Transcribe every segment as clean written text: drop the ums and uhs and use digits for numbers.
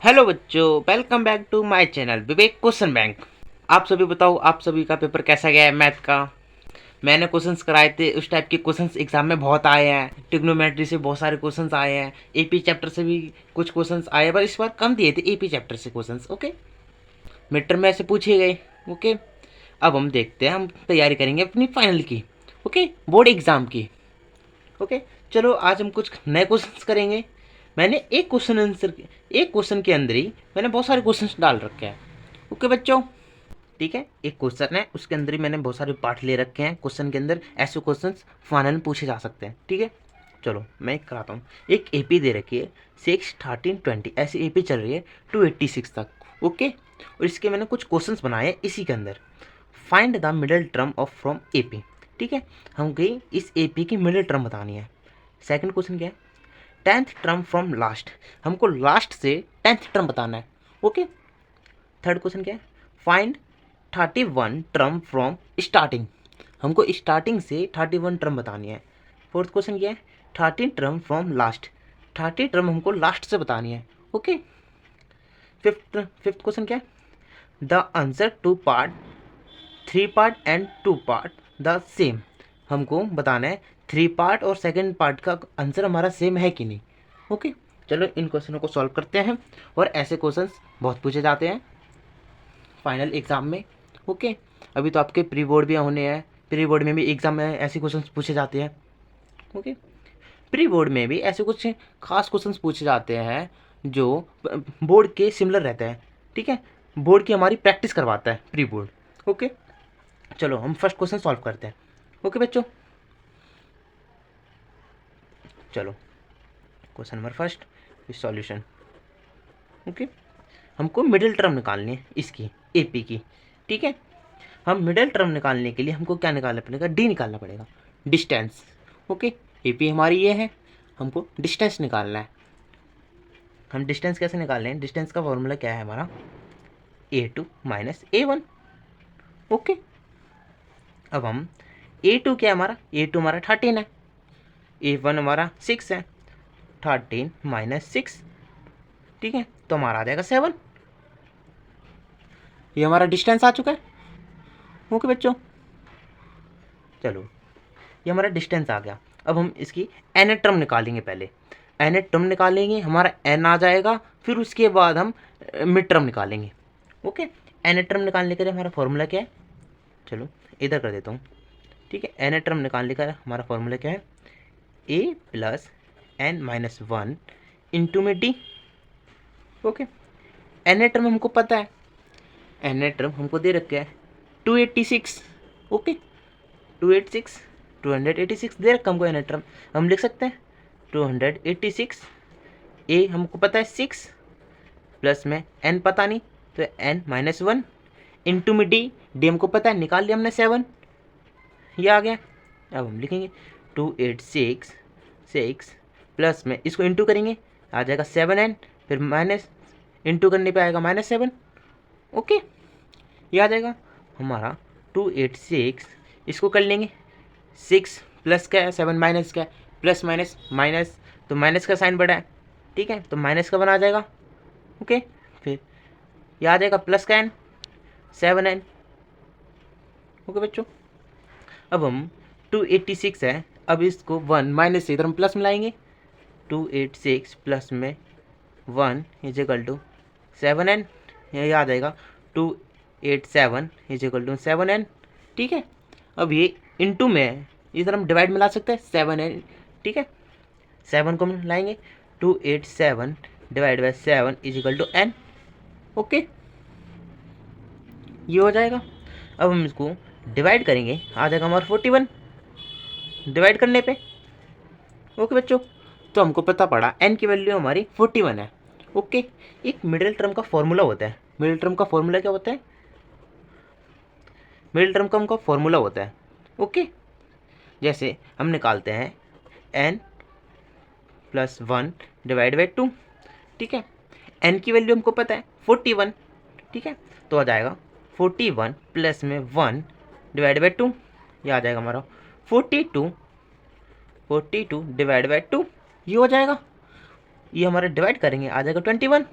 Hello बच्चों, welcome back to my channel Vivek question bank. आप सभी बताओ, आप सभी का पेपर कैसा गया है मैथ का। मैंने क्वेश्चंस कराए थे, उस टाइप के क्वेश्चंस एग्जाम में बहुत आए हैं। ट्रिग्नोमेट्री से बहुत सारे क्वेश्चंस आए हैं, एपी चैप्टर से भी कुछ क्वेश्चंस आए, पर इस बार कम दिए थे एपी चैप्टर से क्वेश्चंस। ओके, मिड टर्म में ऐसे पूछे गए। ओके, अब हम देखते हैं, हम तैयारी करेंगे अपनी फाइनल की, ओके, बोर्ड एग्जाम की। ओके, चलो आज हम कुछ नए क्वेश्चंस करेंगे। मैंने एक क्वेश्चन के अंदर ही मैंने बहुत सारे क्वेश्चंस डाल रखे हैं। ओके बच्चों, ठीक है, एक क्वेश्चन है उसके अंदर ही मैंने बहुत सारे पार्ट ले रखे हैं। क्वेश्चन के अंदर ऐसे क्वेश्चंस फाइनल में पूछे जा सकते हैं। ठीक है, चलो मैं कराता हूँ। एक एपी दे रखी है 6, 13, 20, ऐसी एपी चल रही है 286 तक। ओके, और इसके मैंने कुछ क्वेश्चंस बनाए हैं इसी के अंदर। Find the middle term of from AP. ठीक है, हमको इस एपी की मिडिल टर्म बतानी है। सेकंड क्वेश्चन क्या है, 10th टर्म फ्रॉम लास्ट, हमको लास्ट से 10th टर्म बताना है। ओके, थर्ड क्वेश्चन क्या है, फाइंड 31 टर्म फ्रॉम स्टार्टिंग, हमको स्टार्टिंग से 31 टर्म बतानी है। फोर्थ क्वेश्चन क्या है, 13 टर्म फ्रॉम लास्ट, 30 टर्म हमको लास्ट से बतानी है। ओके, फिफ्थ क्वेश्चन क्या है, the answer to part 3 part and 2 part the same, हमको बताना है 3 पार्ट और सेकेंड पार्ट का आंसर हमारा सेम है कि नहीं। ओके, चलो इन क्वेश्चनों को सॉल्व करते हैं। और ऐसे क्वेश्चंस बहुत पूछे जाते हैं फाइनल एग्जाम में। ओके, अभी तो आपके प्री बोर्ड भी होने हैं, प्री बोर्ड में भी एग्जाम में ऐसे क्वेश्चंस पूछे जाते हैं। ओके, प्री बोर्ड में भी ऐसे कुछ खास क्वेश्चंस पूछे जाते हैं जो बोर्ड के सिमिलर रहते हैं। ठीक है, बोर्ड की हमारी प्रैक्टिस करवाता है प्री बोर्ड। ओके, चलो हम फर्स्ट क्वेश्चन सॉल्व करते हैं। ओके बच्चों, चलो question number first solution. Okay, हमको मिडिल टर्म निकालनी है इसकी एपी की। ठीक है, हम मिडिल टर्म निकालने के लिए हमको क्या निकालना पड़ेगा, डी निकालना पड़ेगा, डिस्टेंस। ओके, एपी हमारी ये है, हमको डिस्टेंस निकालना है। हम डिस्टेंस कैसे निकाल रहे हैं, डिस्टेंस का फॉर्मूला क्या है हमारा, A2 माइनस A1। ओके, अब हम A2 क्या है हमारा, A2 हमारा 13 है, A1 हमारा 6 है, 13 माइनस 6, ठीक है, तो हमारा आ जाएगा 7। ये हमारा डिस्टेंस आ चुका है। ओके बच्चों, चलो ये हमारा डिस्टेंस आ गया। अब हम इसकी एन टर्म निकालेंगे। पहले एन टर्म निकालेंगे, हमारा एन आ जाएगा, फिर उसके बाद हम मिड टर्म निकालेंगे। ओके, एन टर्म निकालने के लिए हमारा फॉर्मूला क्या है, चलो इधर कर देता हूँ। ठीक है, एन टर्म निकालने का हमारा फॉर्मूला क्या है, ए प्लस एन माइनस 1 इंटू में डी। ओके, एन टर्म हमको पता है, एन टर्म हमको दे रखे है 286। ओके, 286 286 दे रखा हमको एन टर्म, हम लिख सकते हैं 286। ए हमको पता है 6, प्लस में एन पता नहीं तो एन माइनस 1 इंटू में डी, डी हमको पता है, निकाल लिया हमने 7, ये आ गया। अब हम लिखेंगे 286 प्लस में इसको इंटू करेंगे, आ जाएगा 7n, फिर माइनस इंटू करने पे आएगा -7। ओके, ये आ जाएगा हमारा 286, इसको कर लेंगे 6 प्लस क्या है 7 माइनस क्या है, प्लस माइनस माइनस, तो माइनस का साइन बड़ा है। ठीक है, तो माइनस का 1 आ जाएगा। ओके, फिर ये आ जाएगा प्लस का n 7n। ओके बच्चों, अब हम 286 है, अब इसको 1 माइनस से इधर हम प्लस मिलाएंगे, 286 प्लस में 1 इज इक्वल टू 7n, ये आ जाएगा 287 इज इक्वल टू 7n। ठीक है, अब ये इंटू में इधर हम डिवाइड मिला सकते हैं 7n। ठीक है, 7 को मिलाएंगे, 287 divide by 7 is equal to n। Okay, ये हो जाएगा। अब हम इसको डिवाइड करेंगे, आ जाएगा हमारा 41 डिवाइड करने पे। ओके बच्चों, तो हमको पता पड़ा n की वैल्यू हमारी 41 है। ओके, एक मिडिल टर्म का फॉर्मूला होता है, मिडिल टर्म का फॉर्मूला क्या होता है, मिडिल टर्म का हमका फॉर्मूला होता है। ओके, जैसे हम निकालते हैं n प्लस 1 डिवाइड बाई 2। ठीक है, n की वैल्यू हमको पता है 41। ठीक है, तो आ जाएगा 41 प्लस में 1 डिवाइड बाई 2, ये आ जाएगा हमारा 42 डिवाइड बाई 2, ये हो जाएगा। ये हमारा डिवाइड करेंगे आ जाएगा 21।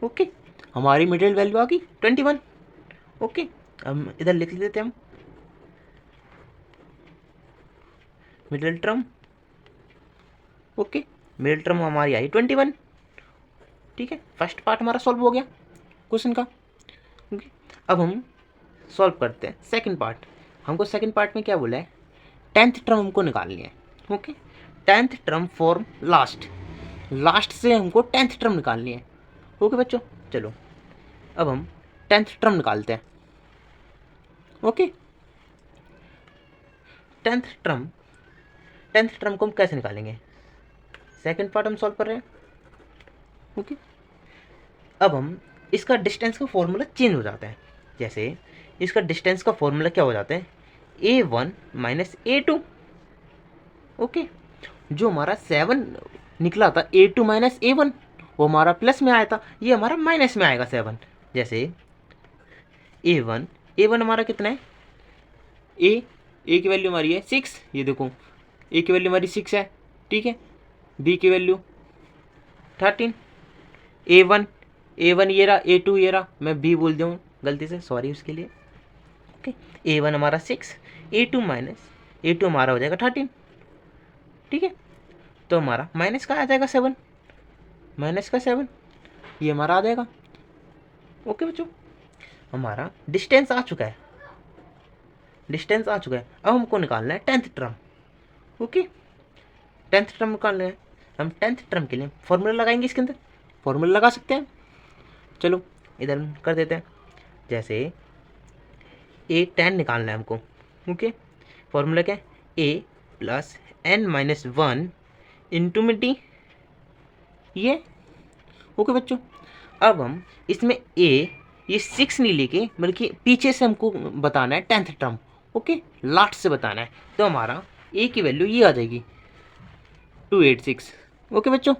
ओके, हमारी मिडिल वैल्यू आ गई 21। ओके, अब इधर लिख लेते हैं हम middle term. Okay, middle term हमारी आई 21। ठीक है, फर्स्ट पार्ट हमारा सॉल्व हो गया क्वेश्चन का। ओके, अब हम सॉल्व करते हैं सेकंड पार्ट। हमको सेकंड पार्ट में क्या बोला है, 10th टर्म हमको निकालनी है। Okay, 10th term form last, last से हमको 10th टर्म निकालनी है। ओके बच्चों, चलो अब हम 10th टर्म निकालते हैं। Okay, 10th term, 10th term को हम कैसे निकालेंगे, सेकंड पार्ट हम सॉल्व कर रहे हैं। ओके, अब हम इसका डिस्टेंस का फॉर्मूला चेंज हो जाता है। जैसे इसका डिस्टेंस का फॉर्मूला क्या हो जाता है, A1 माइनस A2। ओके, जो हमारा 7 निकला था A2 माइनस A1, वो हमारा प्लस में आया था, ये हमारा माइनस में आएगा 7। जैसे A1, A1 हमारा कितना है, ए की वैल्यू हमारी है 6, ये देखो ए की वैल्यू हमारी 6 है। ठीक है, बी की वैल्यू 13, A1 ये रहा, A2 ये रहा, मैं बी बोल दूँ गलती से, सॉरी उसके लिए। ओके, A1 हमारा 6, A2 माइनस A2 हमारा हो जाएगा 13। ठीक है, तो हमारा माइनस का आ जाएगा 7, माइनस का 7 ये हमारा आ जाएगा। ओके बच्चों, हमारा डिस्टेंस आ चुका है, डिस्टेंस आ चुका है। अब हमको निकालना है 10th term. Okay, 10th term निकालना है। हम 10th टर्म के लिए फॉर्मूला लगाएंगे, इसके अंदर फॉर्मूला लगा सकते हैं। चलो इधर कर देते हैं। जैसे A10 निकालना है हमको। ओके, फॉर्मूला क्या है, A plus n minus 1 into में डी, ये। ओके बच्चों, अब हम इसमें ये 6 नहीं लेके बल्कि पीछे से हमको बताना है 10th टर्म। ओके, लास्ट से बताना है, तो हमारा ए की वैल्यू ये आ जाएगी 286। ओके बच्चों,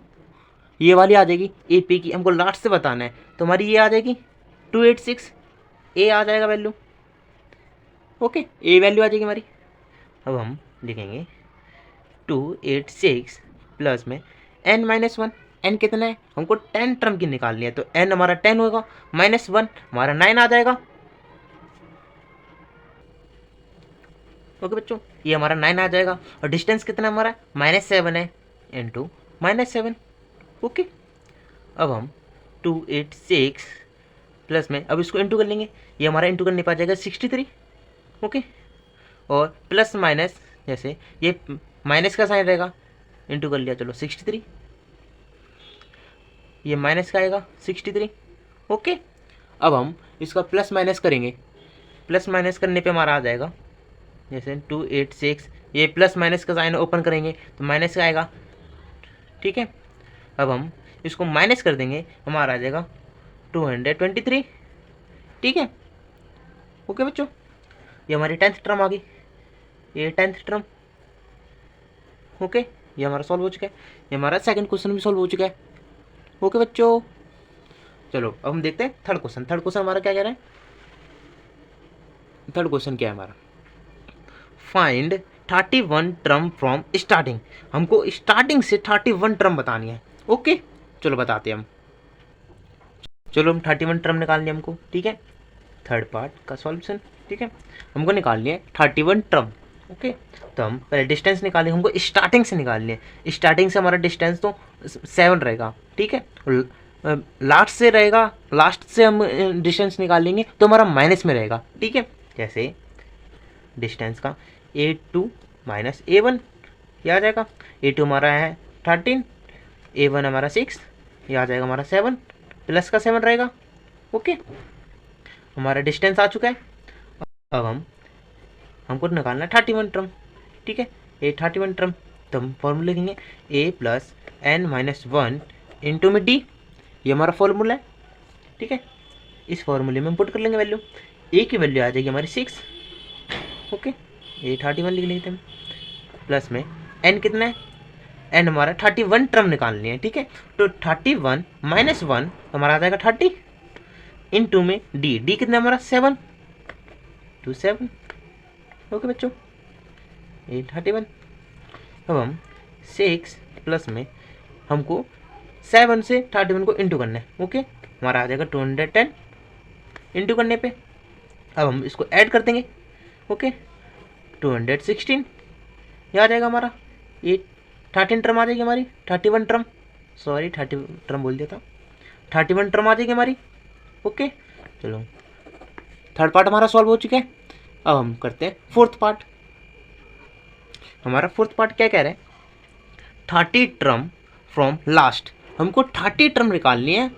ये वाली आ जाएगी, ए पी की हमको लास्ट से बताना है, तो हमारी ये आ जाएगी 286, ए आ जाएगा वैल्यू। ओके, ए वैल्यू आ जाएगी हमारी। अब हम लिखेंगे 286 प्लस में n माइनस 1, n कितना है, हमको 10 टर्म की निकालनी है, तो n हमारा 10 होगा, माइनस 1 हमारा 9 आ जाएगा। ओके बच्चों, ये हमारा 9 आ जाएगा, और डिस्टेंस कितना हमारा -7 है, इंटू -7। ओके, अब हम 286 प्लस में, अब इसको इंटू कर लेंगे, ये हमारा इंटू करने पा जाएगा 63। ओके, और प्लस माइनस, जैसे ये माइनस का साइन रहेगा, इंटू कर लिया, चलो 63, ये माइनस का आएगा 63। ओके, अब हम इसका प्लस माइनस करेंगे, प्लस माइनस करने पे हमारा आ जाएगा, जैसे 286, ये प्लस माइनस का साइन ओपन करेंगे तो माइनस का आएगा। ठीक है, अब हम इसको माइनस कर देंगे, हमारा आ जाएगा 223। ठीक है, ओके बच्चों, ये हमारी 10th टर्म आ गई, ये 10th टर्म। ओके, ये हमारा सॉल्व हो चुका है, ये हमारा सेकंड क्वेश्चन भी सॉल्व हो चुका है। ओके बच्चों, चलो अब हम देखते हैं थर्ड क्वेश्चन। थर्ड क्वेश्चन हमारा क्या कह रहा है, थर्ड क्वेश्चन क्या है हमारा, फाइंड 31 टर्म फ्रॉम स्टार्टिंग। हमको स्टार्टिंग से 31 टर्म बतानी है। ओके, चलो बताते हैं हम। चलो हम 31 टर्म निकालनी है हमको। ठीक है, थर्ड पार्ट का सॉल्यूशन। ठीक है, हमको निकालनी है 31 टर्म। ओके, तो हम पहले डिस्टेंस निकालें, हमको स्टार्टिंग से निकालनी है। स्टार्टिंग से हमारा डिस्टेंस तो 7 रहेगा। ठीक है, लास्ट से रहेगा, लास्ट से हम डिस्टेंस निकालेंगे तो हमारा माइनस में रहेगा। ठीक है, जैसे डिस्टेंस का A2 माइनस A1, ये आ जाएगा। A2 हमारा है 13, A1 हमारा 6, ये आ जाएगा हमारा 7, प्लस का 7 रहेगा। ओके, हमारा डिस्टेंस आ चुका है। अब हमको निकालना है 31 टर्म। ठीक है, ये 31 टर्म, तो हम फॉर्मूला लिखेंगे A plus n minus 1 into में D, ये हमारा फॉर्मूला है। ठीक है, इस फॉर्मूले में हम पुट कर लेंगे वैल्यू। A की वैल्यू आ जाएगी हमारी 6। ओके, ये 31 लिख लेते हैं, प्लस में n कितना है, n हमारा 31 टर्म निकालनी है। ठीक है, तो 31 माइनस 1 हमारा आ जाएगा 30, इंटू में D कितना हमारा 7, 27। ओके बच्चों, ये 31। अब हम 6 प्लस में हमको 7 से 31 को इंटू करना है। ओके, हमारा आ जाएगा 210 इंटू करने पे। अब हम इसको ऐड कर देंगे। ओके, 216 ये आ जाएगा हमारा। ये 13 टर्म आ जाएगी हमारी, 31 टर्म, सॉरी 30 टर्म बोल दिया था, 31 टर्म आ जाएगी हमारी। ओके, चलो थर्ड पार्ट हमारा सॉल्व हो चुका है। अब हम करते हैं फोर्थ पार्ट। हमारा फोर्थ पार्ट क्या कह रहा है, 30 टर्म फ्रॉम लास्ट। हमको 30 टर्म निकालनी है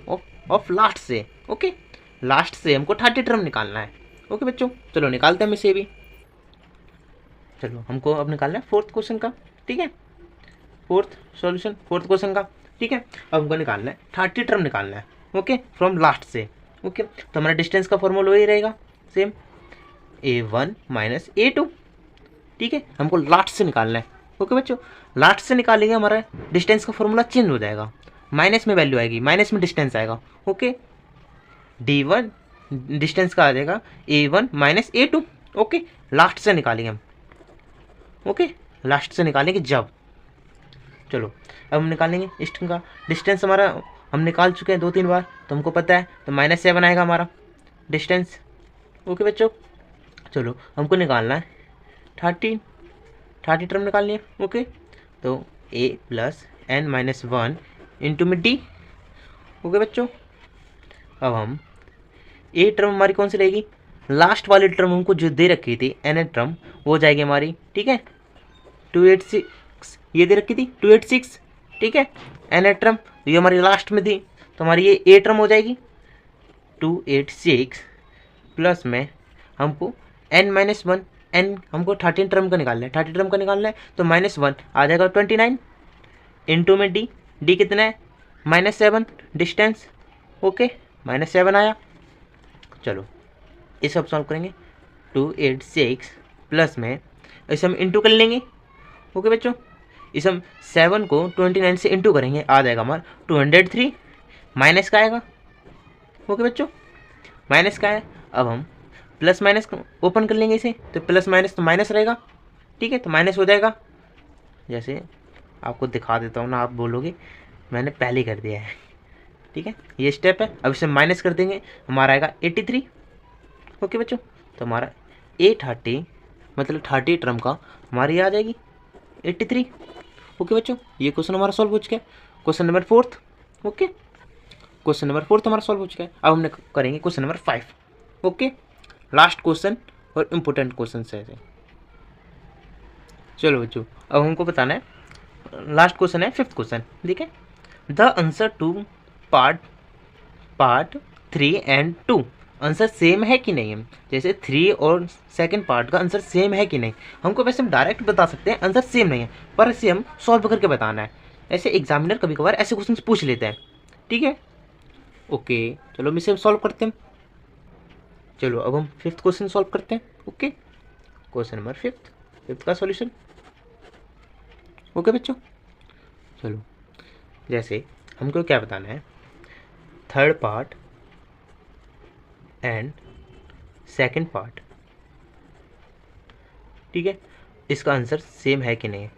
ऑफ लास्ट से। ओके, लास्ट से हमको 30 टर्म निकालना है। ओके बच्चों, चलो निकालते हैं हम इसे भी। चलो हमको अब निकालना है फोर्थ क्वेश्चन का। ठीक है, फोर्थ सॉल्यूशन फोर्थ क्वेश्चन का। ठीक है, अब हमको निकालना है 30 टर्म निकालना है। ओके, फ्रॉम लास्ट से। ओके, तो हमारा डिस्टेंस का फॉर्मूला वही रहेगा सेम, A1 माइनस A2। ठीक है, हमको लास्ट से निकालना है। ओके बच्चों, लास्ट से निकालेंगे हमारा डिस्टेंस का फॉर्मूला चेंज हो जाएगा, माइनस में वैल्यू आएगी, माइनस में डिस्टेंस आएगा। ओके, D1 डिस्टेंस का आ जाएगा A1 minus A2। Okay, last से निकालेंगे हम। ओके, लास्ट से निकालेंगे जब। चलो अब हम निकालेंगे डिस्टेंस का। डिस्टेंस हमारा हम निकाल चुके हैं 2-3 बार, तो हमको पता है, तो -7 आएगा हमारा डिस्टेंस। ओके बच्चों, चलो हमको निकालना है 30 टर्म निकालनी है। ओके, तो A plus n minus 1 into में D। ओके बच्चों, अब हम A टर्म हमारी कौन सी रहेगी, लास्ट वाली टर्म हमको जो दे रखी थी n टर्म, वो हो जाएगी हमारी। ठीक है, 286 ये दे रखी थी 286। ठीक है, n टर्म ये हमारी लास्ट में थी, तो हमारी ये A टर्म हो जाएगी 286 प्लस में हमको n माइनस 1, n हमको 13 टर्म का निकालना है, 30 टर्म का निकालना है, तो -1 आ जाएगा 29 इंटू में D कितना है -7 डिस्टेंस। ओके, -7 आया। चलो इसे अब सॉल्व करेंगे, 286 प्लस में इसे हम इंटू कर लेंगे। ओके बच्चों, इसे हम 7 को 29 से इंटू करेंगे, आ जाएगा हमारा 203। माइनस का आएगा। ओके बच्चों, माइनस का है। अब हम प्लस माइनस ओपन कर लेंगे इसे, तो प्लस माइनस तो माइनस रहेगा। ठीक है, तो माइनस हो जाएगा। जैसे आपको दिखा देता हूँ ना, आप बोलोगे मैंने पहले कर दिया है। ठीक है, ये स्टेप है। अब इसे माइनस कर देंगे, हमारा आएगा 83। ओके बच्चों, तो हमारा A30 मतलब 30 टर्म का हमारी आ जाएगी 83। ओके बच्चों, ये क्वेश्चन हमारा सॉल्व हो चुका है, question number 4। Okay, question number 4 हमारा सॉल्व हो चुका है। अब हमने करेंगे question number 5। Okay, last question और इम्पोर्टेंट क्वेश्चन है। चलो बच्चों, अब हमको बताना है, लास्ट क्वेश्चन है 5th क्वेश्चन। ठीक है, the answer to part 3 and 2 answer same है कि नहीं है। जैसे 3 और सेकंड पार्ट का आंसर सेम है कि नहीं, हमको वैसे हम डायरेक्ट बता सकते हैं आंसर सेम नहीं है, पर इसे हम सॉल्व करके बताना है। ऐसे एग्जामिनर कभी कभार ऐसे क्वेश्चन पूछ लेते हैं। ठीक है, ओके, चलो हम इसे सॉल्व करते हैं। चलो अब हम 5th क्वेश्चन सॉल्व करते हैं। ओके, क्वेश्चन नंबर 5th का सॉल्यूशन। ओके बच्चों, चलो जैसे हमको क्या बताना है, third part and second part. ठीक है, इसका आंसर सेम है कि नहीं,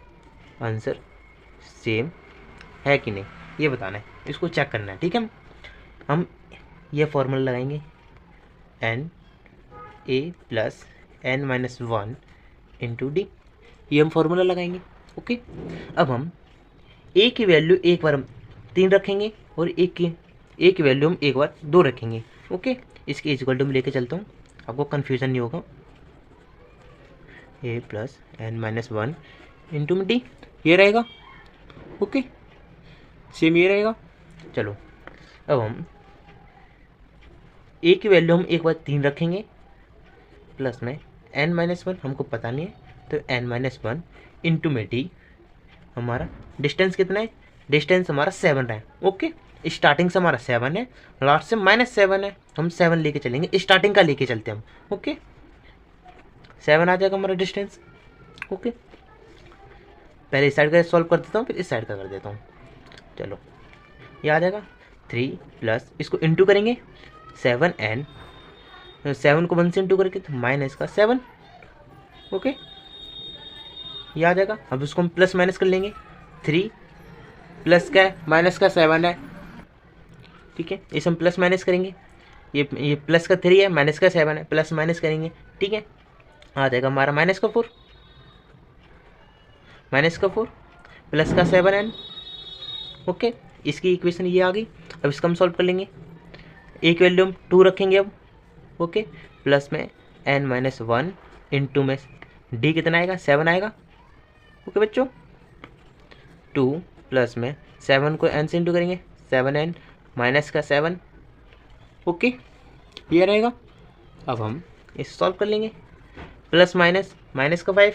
आंसर सेम है कि नहीं ये बताना है, इसको चेक करना है। ठीक है, हम ये फॉर्मूला लगाएंगे A plus n minus 1 into D, ये हम फॉर्मूला लगाएंगे। ओके, अब हम A की वैल्यू एक बार हम 3 रखेंगे और A की वैल्यू हम एक बार 2 रखेंगे। ओके, इसके इक्वल टू में लेके चलता हूँ, आपको कन्फ्यूज़न नहीं होगा। A plus n minus 1 into में D ये रहेगा। ओके, सेम ये रहेगा। चलो अब हम A की वैल्यू हम एक बार 3 रखेंगे, प्लस में n माइनस 1 हमको पता नहीं है, तो n माइनस 1 इंटू में D। हमारा डिस्टेंस कितना है, डिस्टेंस हमारा 7 है। ओके, स्टार्टिंग से हमारा 7 है, लास्ट से -7 है, हम 7 लेके चलेंगे, स्टार्टिंग का लेके चलते हैं हम। ओके, 7 आ जाएगा हमारा डिस्टेंस। ओके, पहले इस साइड का सॉल्व कर देता हूँ, फिर इस साइड का कर देता हूँ। चलो ये आ जाएगा 3 प्लस इसको इंटू करेंगे 7n, 7 को 1 से इंटू करके तो माइनस का 7। ओके, ये आ जाएगा। अब इसको हम प्लस माइनस कर लेंगे, 3 प्लस का है, माइनस का 7 है, ठीक है। इसे हम प्लस माइनस करेंगे, ये प्लस का 3 है, माइनस का 7 है, प्लस माइनस करेंगे, ठीक है। आ जाएगा हमारा माइनस का 4, प्लस का 7n, ओके। इसकी इक्वेशन ये आ गई। अब इसका हम सॉल्व कर लेंगे। एक वैल्यू हम 2 रखेंगे अब, ओके। प्लस में n-1 इंटू में d कितना आएगा, 7 आएगा, ओके बच्चों। 2 प्लस में 7 को n से इंटू करेंगे, 7n माइनस का 7, ओके, ये रहेगा। अब हम इसे सॉल्व कर लेंगे। प्लस माइनस, माइनस का 5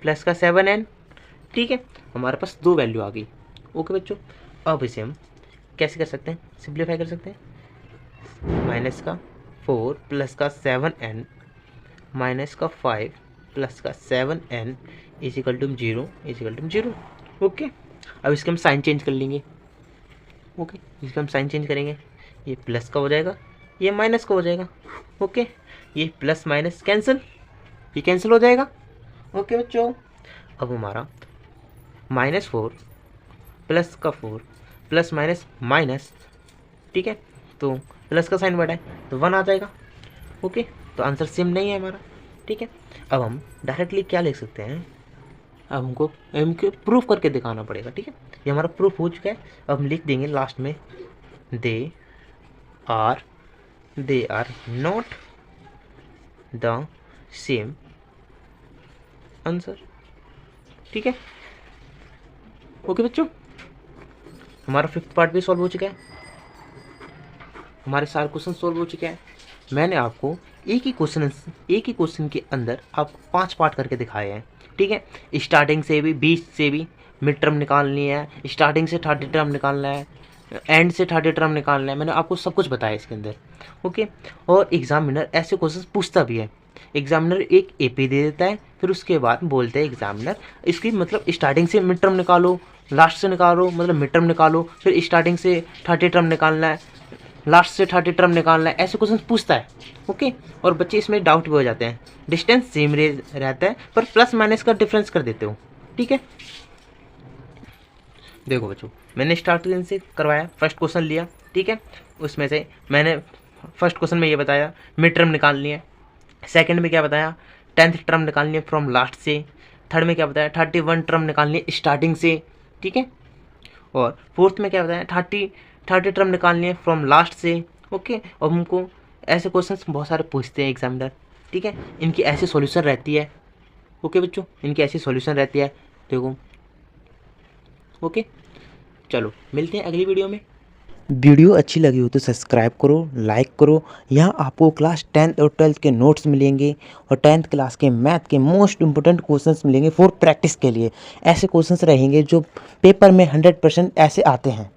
प्लस का 7n, ठीक है। हमारे पास 2 वैल्यू आ गई, ओके बच्चों। अब इसे हम कैसे कर सकते हैं, सिंप्लीफाई कर सकते हैं। माइनस का 4 प्लस का 7n माइनस का 5 प्लस का 7n is equal to 0, okay. अब इसके हम साइन चेंज कर लेंगे, ओके। इसका हम साइन चेंज करेंगे, ये प्लस का हो जाएगा, ये माइनस का हो जाएगा, ओके। ये प्लस माइनस कैंसिल, ये कैंसिल हो जाएगा, ओके बच्चों। अब हमारा -4 प्लस का 4 प्लस माइनस माइनस, ठीक है। तो प्लस का साइन बढ़ा है तो 1 आ जाएगा, ओके। तो आंसर सेम नहीं है हमारा, ठीक है। अब हम डायरेक्टली क्या लिख सकते हैं, अब हमको प्रूफ करके दिखाना पड़ेगा, ठीक है। ये हमारा प्रूफ हो चुका है। अब हम लिख देंगे लास्ट में they are not the same answer, ठीक है, ओके बच्चों। हमारा 5th पार्ट भी सॉल्व हो चुका है, हमारे सारे क्वेश्चन सॉल्व हो चुके हैं। मैंने आपको एक ही क्वेश्चन के अंदर आपको 5 पार्ट करके दिखाए हैं, ठीक है। स्टार्टिंग से भी, बीच से भी मिड टर्म निकालनी है, स्टार्टिंग से 30 टर्म निकालना है, एंड से 30 टर्म निकालना है। मैंने आपको सब कुछ बताया इसके अंदर, ओके। और एग्जामिनर ऐसे क्वेश्चन पूछता भी है। एग्जामिनर एक एपी दे देता है, फिर उसके बाद बोलते हैं एग्जामिनर इसकी मतलब स्टार्टिंग से मिड टर्म निकालो, लास्ट से निकालो, मतलब मिड टर्म निकालो, फिर स्टार्टिंग से 30 टर्म निकालना है, लास्ट से 30 टर्म निकालना है, ऐसे क्वेश्चन पूछता है, ओके। और बच्चे इसमें डाउट भी हो जाते हैं। डिस्टेंस सेम रहता है पर प्लस माइनस का डिफरेंस कर देते हो, ठीक है। देखो बच्चों, मैंने स्टार्टिंग से करवाया, फर्स्ट क्वेश्चन लिया, ठीक है। उसमें से मैंने फर्स्ट क्वेश्चन में ये बताया मिड टर्म निकालनी है, सेकंड में क्या बताया 10th टर्म निकालनी है फ्रॉम लास्ट से, थर्ड में क्या बताया 31 टर्म निकालनी है स्टार्टिंग से, ठीक है। और फोर्थ में क्या बताया 30 टर्म निकालनी है फ्रॉम लास्ट से, ओके। और हमको ऐसे क्वेश्चंस बहुत सारे पूछते हैं एग्जामिनर, ठीक है। इनकी ऐसी सॉल्यूशन रहती है, ओके बच्चों, इनकी ऐसी सॉल्यूशन रहती है, देखो, ओके। चलो मिलते हैं अगली वीडियो में। वीडियो अच्छी लगी हो तो सब्सक्राइब करो, लाइक करो। यहाँ आपको क्लास 10th और 12th के नोट्स मिलेंगे और 10th क्लास के मैथ के मोस्ट इंपोर्टेंट क्वेश्चंस मिलेंगे फॉर प्रैक्टिस के लिए। ऐसे क्वेश्चंस रहेंगे जो पेपर में 100% ऐसे आते हैं।